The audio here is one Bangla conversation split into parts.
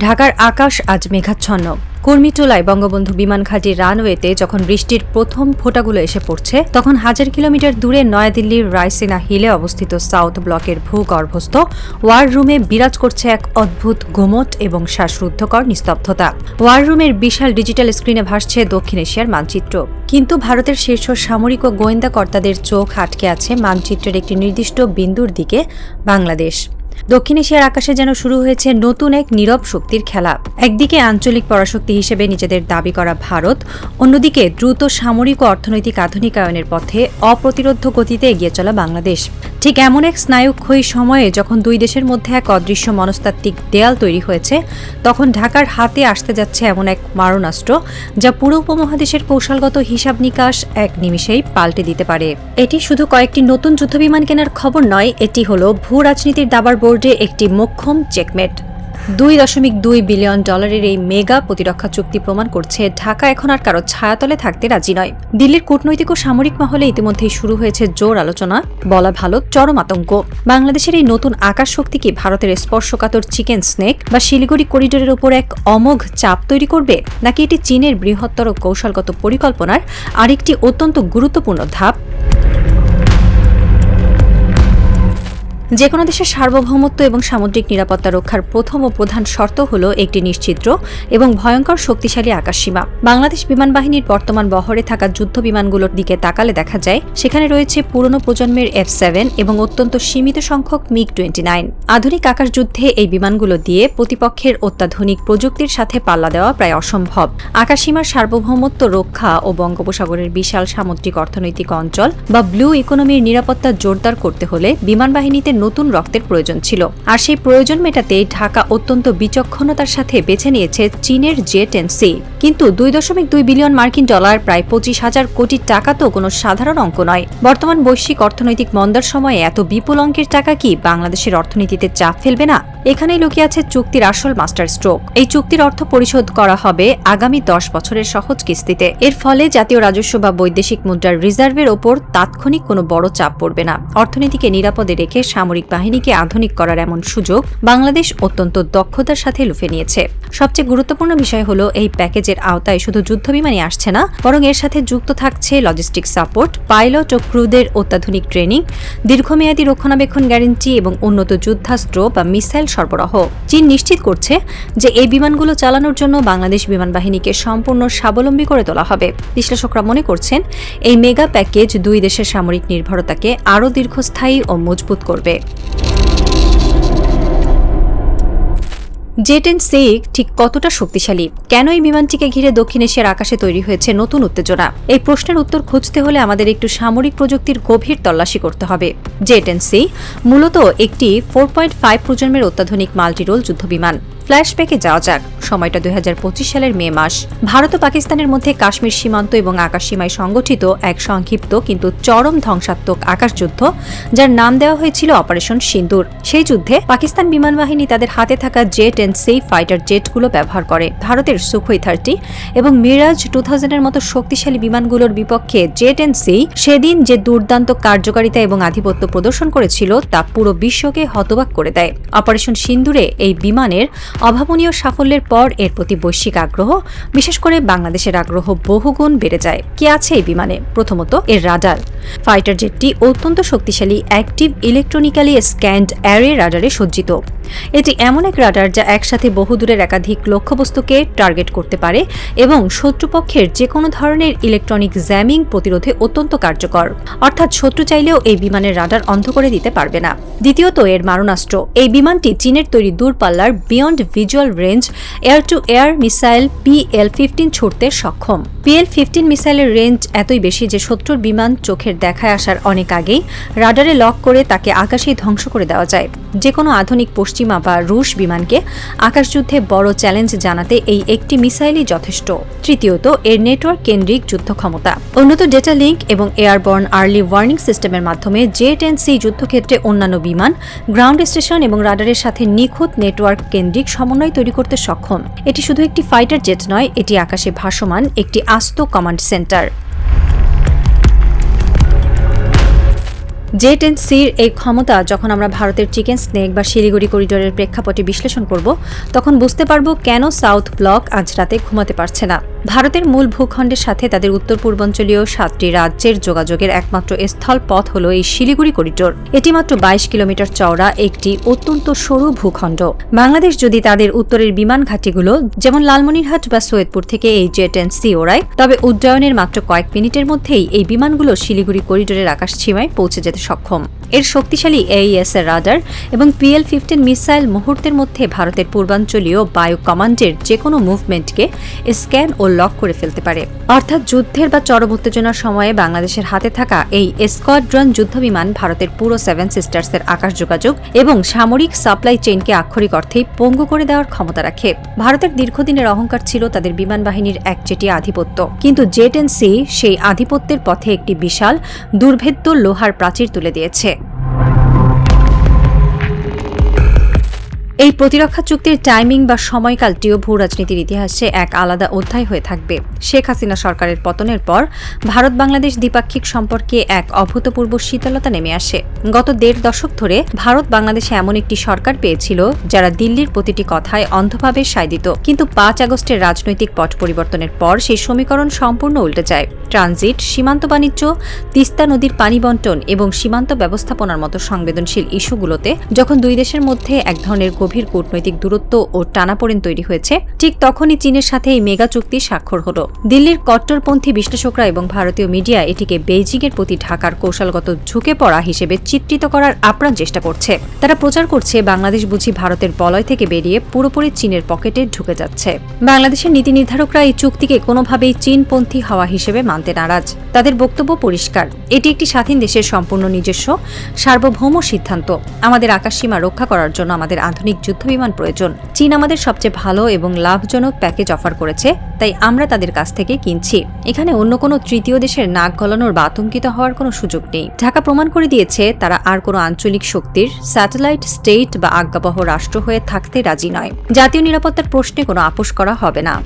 ঢাকার আকাশ আজ মেঘাচ্ছন্ন। কুর্মিটোলায় বঙ্গবন্ধু বিমান ঘাঁটির রানওয়েতে যখন বৃষ্টির প্রথম ফোঁটাগুলো এসে পড়ছে, তখন হাজার কিলোমিটার দূরে নয়াদিল্লির রায়সিনা হিলে অবস্থিত সাউথ ব্লকের ভূগর্ভস্থ ওয়ার রুমে বিরাজ করছে এক অদ্ভুত গুমট এবং শ্বাসরুদ্ধকর নিস্তব্ধতা। ওয়ার রুমের বিশাল ডিজিটাল স্ক্রিনে ভাসছে দক্ষিণ এশিয়ার মানচিত্র, কিন্তু ভারতের শীর্ষ সামরিক ও গোয়েন্দা কর্তাদের চোখ আটকে আছে মানচিত্রের একটি নির্দিষ্ট বিন্দুর দিকে, বাংলাদেশ। দক্ষিণ এশিয়ার আকাশে যেন শুরু হয়েছে নতুন এক নীরব শক্তির খেলা। একদিকে আঞ্চলিক পরাশক্তি হিসেবে নিজেদের দাবি করা ভারত, অন্যদিকে দ্রুত সামরিক ও অর্থনৈতিক আধুনিকায়নের পথে অপ্রতিরোধ্য গতিতে এগিয়ে চলা বাংলাদেশ। ঠিক এমন এক স্নায়ুক্ষয়ী সময়ে যখন দুই দেশের মধ্যে এক অদৃশ্য মনস্তাত্ত্বিক দেয়াল তৈরি হয়েছে, তখন ঢাকার হাতে আসতে যাচ্ছে এমন এক মারণাস্ত্র যা পুরো উপমহাদেশের কৌশলগত হিসাব নিকাশ এক নিমিষেই পাল্টে দিতে পারে। এটি শুধু কয়েকটি নতুন যুদ্ধবিমান কেনার খবর নয়, এটি হল ভূ রাজনীতির দাবার বোর্ডে একটি মোক্ষম চেকমেট। $2.2 বিলিয়ন এই মেগা প্রতিরক্ষা চুক্তি প্রমাণ করছে ঢাকা এখন আর কারো ছায়াতলে থাকতে রাজি নয়। দিল্লির কূটনৈতিক ও সামরিক মহলে ইতিমধ্যেই শুরু হয়েছে জোর আলোচনা, বলা ভালো চরম আতঙ্ক। বাংলাদেশের এই নতুন আকাশ শক্তি কি ভারতের স্পর্শকাতর চিকেন স্নেক বা শিলিগুড়ি করিডোরের উপর এক অমোঘ চাপ তৈরি করবে, নাকি এটি চীনের বৃহত্তর কৌশলগত পরিকল্পনার আরেকটি অত্যন্ত গুরুত্বপূর্ণ ধাপ? যে কোনো দেশের সার্বভৌমত্ব এবং সামুদ্রিক নিরাপত্তা রক্ষার প্রথম ও প্রধান শর্ত হল একটি নিশ্চিদ্র এবং ভয়ঙ্কর শক্তিশালী আকাশসীমা। বাংলাদেশ বিমান বাহিনীর বর্তমান বহরে থাকা যুদ্ধ বিমানগুলোর দিকে তাকালে দেখা যায় সেখানে রয়েছে পুরনো প্রজন্মের F-7 এবং অত্যন্ত সীমিত সংখ্যক MiG-29। আধুনিক আকাশ যুদ্ধে এই বিমানগুলো দিয়ে প্রতিপক্ষের অত্যাধুনিক প্রযুক্তির সাথে পাল্লা দেওয়া প্রায় অসম্ভব। আকাশসীমার সার্বভৌমত্ব রক্ষা ও বঙ্গোপসাগরের বিশাল সামুদ্রিক অর্থনৈতিক অঞ্চল বা ব্লু ইকোনমির নিরাপত্তা জোরদার করতে হলে বিমান বাহিনীতে নতুন রক্তের প্রয়োজন ছিল, আর সেই প্রয়োজন মেটাতে ঢাকা অত্যন্ত বিচক্ষণতার সাথে বেছে নিয়েছে চীনের J-10C। কিন্তু $2.2 বিলিয়ন প্রায় 25,000 কোটি টাকা তো কোনো সাধারণ অঙ্ক নয়। বর্তমান বৈশ্বিক অর্থনৈতিক মন্দার সময়ে এত বিপুল অঙ্কের টাকা কি বাংলাদেশের অর্থনীতিতে চাপ ফেলবে না? এখানেই লুকিয়ে আছে চুক্তির আসল মাস্টার স্ট্রোক। এই চুক্তির অর্থ পরিশোধ করা হবে আগামী 10 বছরের সহজ কিস্তিতে। এর ফলে জাতীয় রাজস্ব বা বৈদেশিক মুদ্রার রিজার্ভের ওপর তাৎক্ষণিক কোনো বড় চাপ পড়বে না। অর্থনীতিকে নিরাপদে রেখে সামরিক বাহিনীকে আধুনিক করার এমন সুযোগ বাংলাদেশ অত্যন্ত দক্ষতার সাথে লুফে নিয়েছে। সবচেয়ে গুরুত্বপূর্ণ বিষয় হলো এই প্যাকেজের আওতায় শুধু যুদ্ধবিমানই আসছে না, বরং এর সাথে যুক্ত থাকছে লজিস্টিক সাপোর্ট, পাইলট ও ক্রুদের অত্যাধুনিক ট্রেনিং, দীর্ঘমেয়াদী রক্ষণাবেক্ষণ গ্যারান্টি এবং উন্নত যুদ্ধাস্ত্র বা মিসাইল সরবরাহ। চীন নিশ্চিত করছে যে এই বিমানগুলো চালানোর জন্য বাংলাদেশ বিমান বাহিনীকে সম্পূর্ণ স্বাবলম্বী করে তোলা হবে। বিশ্লেষকরা মনে করছেন এই মেগা প্যাকেজ দুই দেশের সামরিক নির্ভরতাকে আরও দীর্ঘস্থায়ী ও মজবুত করবে। J-10C ঠিক কতটা শক্তিশালী? কেন এই বিমানটিকে ঘিরে দক্ষিণ এশিয়ার আকাশে তৈরি হয়েছে নতুন উত্তেজনা? এই প্রশ্নের উত্তর খুঁজতে হলে আমাদের একটু সামরিক প্রযুক্তির গভীর তল্লাশি করতে হবে। J-10C মূলত একটি 4.5 প্রজন্মের অত্যাধুনিক মাল্টিরোল যুদ্ধবিমান। ফ্ল্যাশব্যাকে যাওয়া যাক, সময়টা 2025 সালের মে মাস। ভারত ও পাকিস্তানের মধ্যে কাশ্মীর সীমান্ত এবং আকাশসীমায় সংগঠিত এক সংক্ষিপ্ত কিন্তু চরম ধ্বংসাত্মক আকাশযুদ্ধ, যার নাম দেওয়া হয়েছিল অপারেশন সিন্দুর। সেই যুদ্ধে পাকিস্তান বিমান বাহিনী তাদের হাতে থাকা J-10C ফাইটার জেটগুলো ব্যবহার করে ভারতের সুখোই 30 এবং মিরাজ 2000 এর মতো শক্তিশালী বিমানগুলোর বিপক্ষে J-10C সেদিন যে দুর্দান্ত কার্যকারিতা এবং আধিপত্য প্রদর্শন করেছিল তা পুরো বিশ্বকে হতবাক করে দেয়। অপারেশন সিন্দুরে এই বিমানের অভাবনীয় সাফল্যের পর এর প্রতি বৈশ্বিক আগ্রহ, বিশেষ করে বাংলাদেশের আগ্রহ বহুগুণ বেড়ে যায়। কি আছে এই বিমানে? প্রথমত এর রাডার। ফাইটার জেটটি অত্যন্ত শক্তিশালী অ্যাক্টিভ ইলেকট্রনিক্যালি স্ক্যান্ড অ্যারে রাডারে সজ্জিত। এটি এমন এক রাডার যা একসাথে বহুদূরের একাধিক লক্ষ্যবস্তুকে টার্গেট করতে পারে এবং শত্রুপক্ষের যে কোনো ধরনের ইলেকট্রনিক জ্যামিং প্রতিরোধে অত্যন্ত কার্যকর। অর্থাৎ শত্রু চাইলেও এই বিমানের রাডার অন্ধ করে দিতে পারবে না। দ্বিতীয়ত এর মারণাস্ত্র। এই বিমানটি চীনের তৈরি দূরপাল্লার beyond visual range air two air missile PL-15 ছুড়তে সক্ষম। PL-15 মিসাইলের রেঞ্জ এতই বেশি যে শত্রুর বিমান চোখের দেখায় আসার অনেক আগেই রাডারে লক করে তাকে আকাশেই ধ্বংস করে দেওয়া যায়। যে কোনো আধুনিক পশ্চিমা বা রুশ বিমানকে আকাশযুদ্ধে বড় চ্যালেঞ্জ জানাতে এই একটি মিসাইলই যথেষ্ট। তৃতীয়ত এর নেটওয়ার্ক কেন্দ্রিক যুদ্ধ ক্ষমতা। উন্নত ডেটা লিঙ্ক এবং এয়ারবর্ন আর্লি ওয়ার্নিং সিস্টেমের মাধ্যমে J-10C যুদ্ধক্ষেত্রে অন্যান্য বিমান, গ্রাউন্ড স্টেশন এবং রাডারের সাথে নিখুঁত নেটওয়ার্ক কেন্দ্রিক সমন্বয় তৈরি করতে সক্ষম। এটি শুধু একটি ফাইটার জেট নয়, এটি আকাশে ভাসমান একটি আস্ত কমান্ড সেন্টার। জেট-এন্ড-সির এই ক্ষমতা যখন আমরা ভারতের চিকেন স্নেক বা শিলিগুড়ি করিডোরের প্রেক্ষাপটে বিশ্লেষণ করব, তখন বুঝতে পারব কেন সাউথ ব্লক আজ রাতে ঘুমাতে পারছে না। ভারতের মূল ভূখণ্ডের সাথে তাদের উত্তর পূর্বাঞ্চলীয় 7টি রাজ্যের যোগাযোগের একমাত্র স্থল পথ হল এই শিলিগুড়ি করিডোর। এটি মাত্র 22 কিলোমিটার চওড়া একটি অত্যন্ত সরু ভূখণ্ড। বাংলাদেশ যদি তাদের উত্তরের বিমান ঘাঁটিগুলো যেমন লালমনিরহাট বা সৈয়দপুর থেকে এই জেট-এন্ড-সি ওড়ায়, তবে উড্ডয়নের মাত্র কয়েক মিনিটের মধ্যেই এই বিমানগুলো শিলিগুড়ি করিডোরের আকাশসীমায় পৌঁছে যেতে সক্ষম। এর শক্তিশালী AES এর রাডার এবং PL-15 মিসাইল মুহূর্তের মধ্যে ভারতের পূর্বাঞ্চলীয় বায়ু কমান্ডের যেকোনো মুভমেন্টকে স্ক্যান ও লক করে ফেলতে পারে। অর্থাৎ যুদ্ধের বা চরম উত্তেজনার সময়ে বাংলাদেশের হাতে থাকা এই স্কোয়াড্রন যুদ্ধবিমান ভারতের পুরো 7 সিস্টার্সের আকাশ যোগাযোগ এবং সামরিক সাপ্লাই চেইনকে আক্ষরিক অর্থেই পঙ্গু করে দেওয়ার ক্ষমতা রাখে। ভারতের দীর্ঘদিনের অহংকার ছিল তাদের বিমান বাহিনীর একচেটিয়া আধিপত্য, কিন্তু জেট-এন্ড-সি সেই আধিপত্যের পথে একটি বিশাল দুর্ভেদ্য লোহার প্রাচীর তুলে দিয়েছে। এই প্রতিরক্ষা চুক্তির টাইমিং বা সময়কালটিও ভূ রাজনীতির ইতিহাসে এক আলাদা অধ্যায় হয়ে থাকবে। শেখ হাসিনা সরকারের পতনের পর ভারত বাংলাদেশ দ্বিপাক্ষিক সম্পর্কে এক অভূতপূর্ব শীতলতা নেমে আসে। গত 1.5 দশক ধরে ভারত বাংলাদেশে এমন একটি সরকার পেয়েছিল যারা দিল্লির প্রতিটি কথায় অন্ধভাবে সায় দিত, কিন্তু 5 আগস্টের রাজনৈতিক পট পরিবর্তনের পর সেই সমীকরণ সম্পূর্ণ উল্টে যায়। ট্রানজিট, সীমান্ত বাণিজ্য, তিস্তা নদীর পানি বন্টন এবং সীমান্ত ব্যবস্থাপনার মতো সংবেদনশীল ইস্যুগুলোতে যখন দুই দেশের মধ্যে এক ধরনের গভীর কূটনৈতিক দূরত্ব ও টানাপোড়েন তৈরি হয়েছে, ঠিক তখনই চীনের সাথে এই মেগা চুক্তি স্বাক্ষর হলো। দিল্লির কট্টরপন্থী বিশ্লেষকরা এবং ভারতীয় মিডিয়া এটিকে বেইজিংয়ের প্রতি ঢাকার কৌশলগত ঝুঁকে পড়া হিসেবে চিত্রিত করার আপ্রাণ চেষ্টা করছে। তারা প্রচার করছে বাংলাদেশ বুঝি ভারতের বলয় থেকে বেরিয়ে পুরোপুরি চীনের পকেটে ঢুকে যাচ্ছে। বাংলাদেশের নীতি নির্ধারকরা এই চুক্তিকে কোনোভাবেই চীনপন্থী হওয়া হিসেবে মানতে নারাজ। তাদের বক্তব্য পরিষ্কার, এটি একটি স্বাধীন দেশের সম্পূর্ণ নিজস্ব সার্বভৌম সিদ্ধান্ত। আমাদের আকাশসীমা রক্ষা করার জন্য আমাদের আধুনিক যুদ্ধবিমান প্রয়োজন। চীন আমাদের সবচেয়ে ভালো এবং লাভজনক প্যাকেজ অফার করেছে, তাই আমরা তাদের কাছ থেকে কিনছি। এখানে অন্য কোনো তৃতীয় দেশের নাক গলানোর বা আতঙ্কিত হওয়ার কোনো সুযোগ নেই। ঢাকা প্রমাণ করে দিয়েছে তারা আর কোনো আঞ্চলিক শক্তির স্যাটেলাইট স্টেট বা আজ্ঞাবহ রাষ্ট্র হয়ে থাকতে রাজি নয়। জাতীয় নিরাপত্তার প্রশ্নে কোনো আপোষ করা হবে না।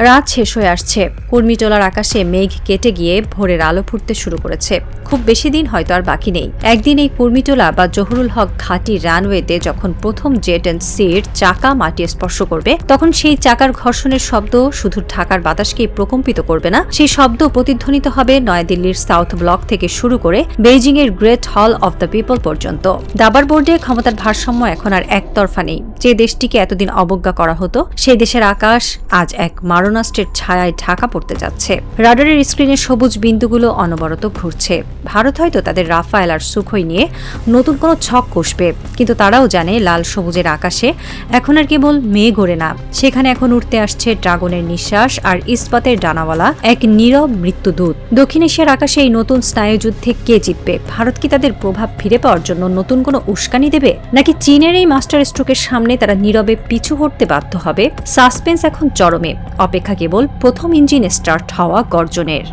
রাত শেষ হয়ে আসছে। কুর্মিটোলার আকাশে মেঘ কেটে গিয়ে ভোরের আলো ফুটতে শুরু করেছে। খুব বেশি দিন হয়তো আর বাকি নেই। একদিন এই কুর্মিটোলা বা জহুরুল হক ঘাটি রানওয়েতে যখন প্রথম জেট-এন্ড-সির চাকা মাটি স্পর্শ করবে, তখন সেই চাকার ঘর্ষণের শব্দ শুধু ঢাকার বাতাসকে প্রকম্পিত করবে না, সেই শব্দ প্রতিধ্বনিত হবে নয়াদিল্লির সাউথ ব্লক থেকে শুরু করে বেইজিংয়ের গ্রেট হল অব দ্য পিপল পর্যন্ত। দাবার বোর্ডে ক্ষমতার ভারসাম্য এখন আর একতরফা নেই। যে দেশটিকে এতদিন অবজ্ঞা করা হতো, সেই দেশের আকাশ আজ এক মারণাস্ত্রের ছায়ায় ঢাকা পড়তে যাচ্ছে। রাডারের স্ক্রিনে সবুজ বিন্দুগুলো অনবরত ঘুরছে। ভারত হয়তো তাদের রাফায়েল আর সুখোই নিয়ে নতুন কোনো ছক কষবে, কিন্তু তারাও জানে লাল সবুজের আকাশে এখন আর কেবল মেঘ ওড়ে না, সেখানে এখন উঠতে আসছে ড্রাগনের নিঃশ্বাস আর ইস্পাতের ডানাওয়ালা এক নীরব মৃত্যুদূত। দক্ষিণ এশিয়ার আকাশে এই নতুন স্নায়ুযুদ্ধে কে জিতবে? ভারত কি তাদের প্রভাব ফিরে পাওয়ার জন্য নতুন কোনো উস্কানি দেবে, নাকি চীনের এই মাস্টার স্ট্রোকের সামনে তারা নীরবে পিছু হটতে বাধ্য হবে? সাসপেন্স এখন চরমে, অপেক্ষা কেবল প্রথম ইঞ্জিন স্টার্ট হওয়া গর্জনের।